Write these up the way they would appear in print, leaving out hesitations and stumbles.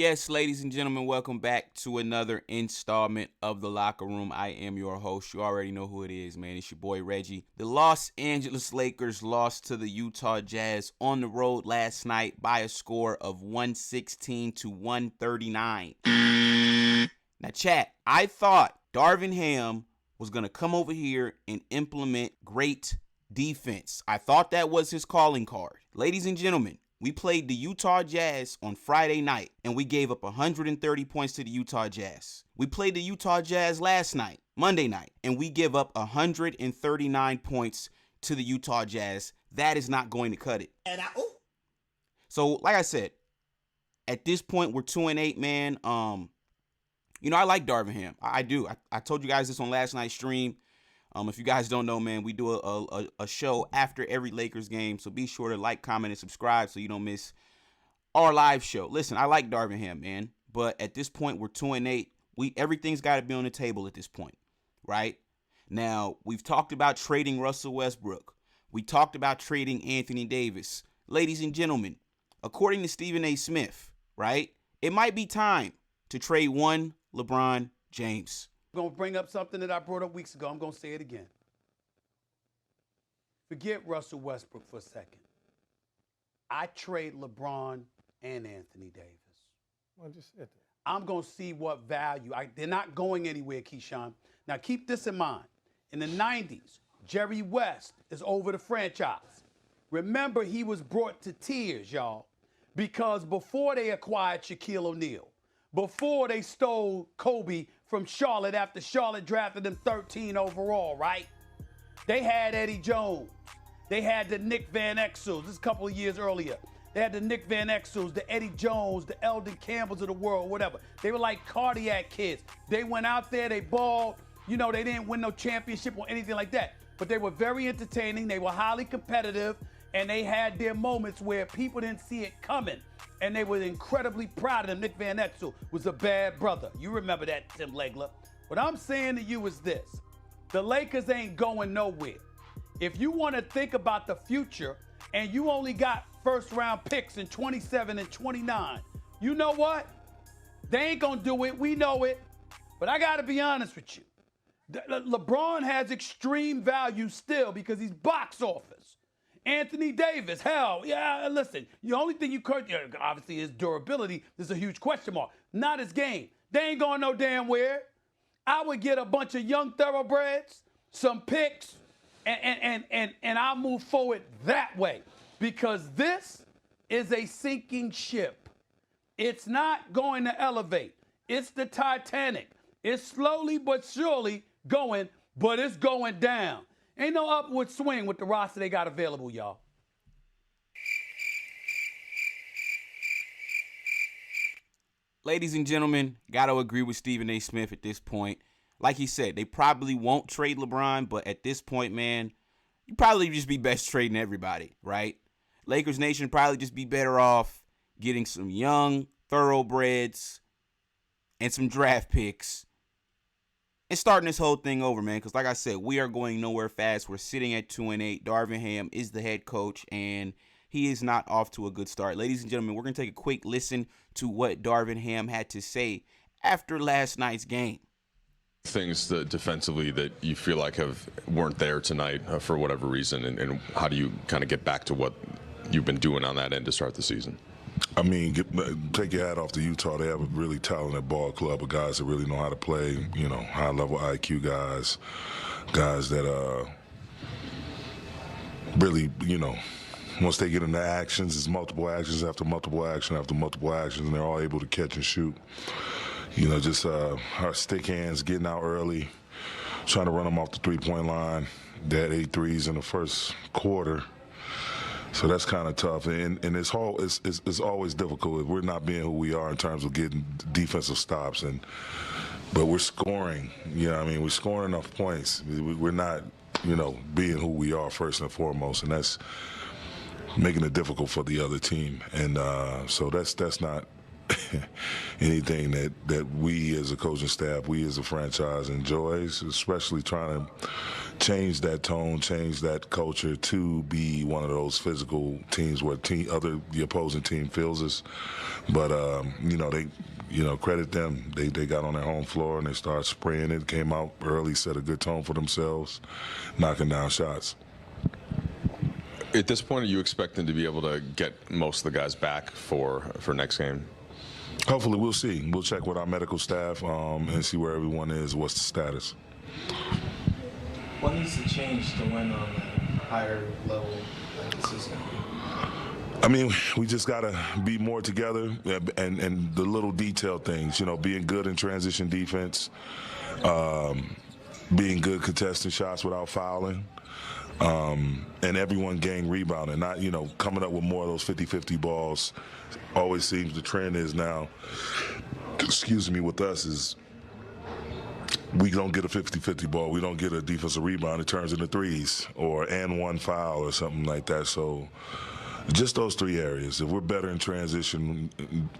Yes, ladies and gentlemen, welcome back to another installment of The Locker Room. I am your host. You already know who it is, man. It's your boy, Reggie. The Los Angeles Lakers lost to the Utah Jazz on the road last night by a score of 116 to 139. Now, chat, I thought Darvin Ham was going to come over here and implement great defense. I thought that was his calling card. Ladies and gentlemen, we played the Utah Jazz on Friday night, and we gave up 130 points to the Utah Jazz. We played the Utah Jazz last night, Monday night, and we give up 139 points to the Utah Jazz. That is not going to cut it. So, like I said, at this point, we're 2-8, man. I like Darvin Ham. I do. I told you guys this on last night's stream. If you guys don't know, man, we do a show after every Lakers game, so be sure to like, comment, and subscribe so you don't miss our live show. Listen, I like Darvin Ham, man, but at this point, we're 2-8. Everything's got to be on the table at this point, right? Now, we've talked about trading Russell Westbrook. We talked about trading Anthony Davis. Ladies and gentlemen, according to Stephen A. Smith, right, it might be time to trade one LeBron James. I'm going to bring up something that I brought up weeks ago. I'm going to say it again. Forget Russell Westbrook for a second. I trade LeBron and Anthony Davis. Well, just said that. I'm going to see what value. They're not going anywhere, Keyshawn. Now, keep this in mind. In the 90s, Jerry West is over the franchise. Remember, he was brought to tears, y'all, because before they acquired Shaquille O'Neal, before they stole Kobe from Charlotte after Charlotte drafted him 13 overall, right? They had Eddie Jones. They had the Nick Van Exels. This is a couple of years earlier. They had the Nick Van Exels, the Eddie Jones, the Eldon Campbells of the world, whatever. They were like cardiac kids. They went out there, they balled. They didn't win no championship or anything like that. But they were very entertaining. They were highly competitive. And they had their moments where people didn't see it coming. And they were incredibly proud of them. Nick Van Exel was a bad brother. You remember that, Tim Legler. What I'm saying to you is this. The Lakers ain't going nowhere. If you want to think about the future and you only got first-round picks in 27 and 29, you know what? They ain't going to do it. We know it. But I got to be honest with you. LeBron has extreme value still because he's box office. Anthony Davis, hell, yeah, listen, the only thing you could, obviously his durability, there's a huge question mark. Not his game. They ain't going no damn where. I would get a bunch of young thoroughbreds, some picks, and I'll move forward that way. Because this is a sinking ship. It's not going to elevate. It's the Titanic. It's slowly but surely going, but it's going down. Ain't no upward swing with the roster they got available, y'all. Ladies and gentlemen, got to agree with Stephen A. Smith at this point. Like he said, they probably won't trade LeBron, but at this point, man, you probably just be best trading everybody, right? Lakers Nation probably just be better off getting some young thoroughbreds and some draft picks and starting this whole thing over, man, because like I said, we are going nowhere fast. We're sitting at 2-8. Darvin Ham is the head coach, and he is not off to a good start. Ladies and gentlemen, we're going to take a quick listen to what Darvin Ham had to say after last night's game. Things that defensively that you feel like weren't there tonight for whatever reason, and how do you kind of get back to what you've been doing on that end to start the season? I mean, take your hat off to Utah. They have a really talented ball club of guys that really know how to play, high-level IQ guys that really, once they get into actions, it's multiple actions after multiple action after multiple actions, and they're all able to catch and shoot. Just our stick hands getting out early, trying to run them off the three-point line. They had 8 threes in the first quarter. So that's kind of tough, and it's always difficult. We're not being who we are in terms of getting defensive stops, but we're scoring. We're scoring enough points. We're not, being who we are first and foremost, and that's making it difficult for the other team. And so that's not anything that we as a coaching staff, we as a franchise enjoys, especially trying to change that tone, change that culture to be one of those physical teams where the opposing team feels us. But credit them. They got on their home floor and they started spraying it. Came out early, set a good tone for themselves, knocking down shots. At this point, are you expecting to be able to get most of the guys back for next game? Hopefully, we'll see. We'll check with our medical staff and see where everyone is, what's the status. What needs to change to win on a higher level like the system? I mean, we just got to be more together and the little detail things, being good in transition defense, being good contesting shots without fouling, and everyone gang rebounding, not, coming up with more of those 50-50 balls. Always seems the trend is now, with us is we don't get a 50-50 ball. We don't get a defensive rebound. It turns into threes and one foul or something like that. So just those three areas. If we're better in transition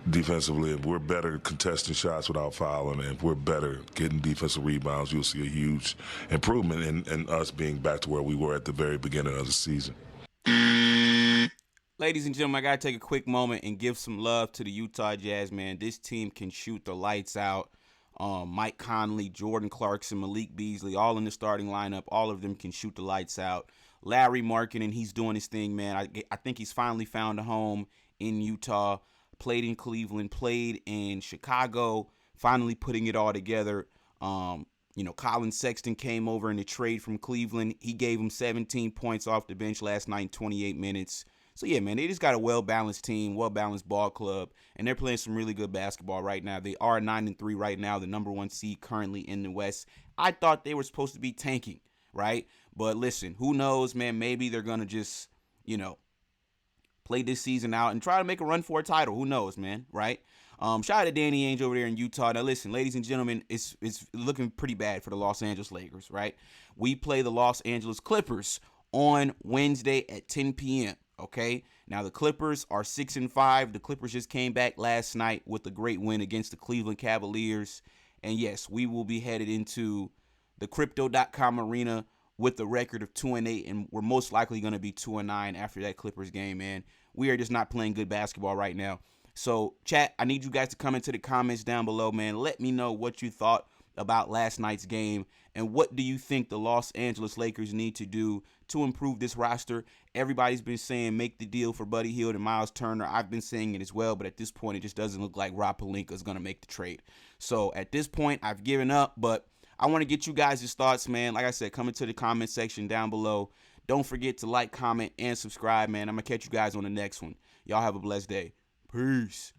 defensively, if we're better contesting shots without fouling, and if we're better getting defensive rebounds, you'll see a huge improvement in us being back to where we were at the very beginning of the season. Ladies and gentlemen, I got to take a quick moment and give some love to the Utah Jazz, man. This team can shoot the lights out. Mike Conley, Jordan Clarkson, Malik Beasley, all in the starting lineup. All of them can shoot the lights out. Larry Markkinen, he's doing his thing, man. I think he's finally found a home in Utah. Played in Cleveland, played in Chicago, finally putting it all together. Colin Sexton came over in the trade from Cleveland. He gave him 17 points off the bench last night in 28 minutes. So, yeah, man, they just got a well-balanced team, well-balanced ball club, and they're playing some really good basketball right now. They are 9-3 right now, the number one seed currently in the West. I thought they were supposed to be tanking, right? But listen, who knows, man? Maybe they're going to just, play this season out and try to make a run for a title. Who knows, man, right? Shout out to Danny Ainge over there in Utah. Now, listen, ladies and gentlemen, it's looking pretty bad for the Los Angeles Lakers, right? We play the Los Angeles Clippers on Wednesday at 10 p.m., okay? Now, the Clippers are 6-5. The Clippers just came back last night with a great win against the Cleveland Cavaliers. And, yes, we will be headed into the Crypto.com arena with a record of 2-8, and we're most likely going to be 2-9 after that Clippers game, man. We are just not playing good basketball right now. So, chat, I need you guys to come into the comments down below, man. Let me know what you thought about last night's game, and what do you think the Los Angeles Lakers need to do to improve this roster? Everybody's been saying make the deal for Buddy Hield and Miles Turner. I've been saying it as well, but at this point, it just doesn't look like Rob Pelinka is going to make the trade. So, at this point, I've given up, but I want to get you guys' thoughts, man. Like I said, come into the comment section down below. Don't forget to like, comment, and subscribe, man. I'm going to catch you guys on the next one. Y'all have a blessed day. Peace.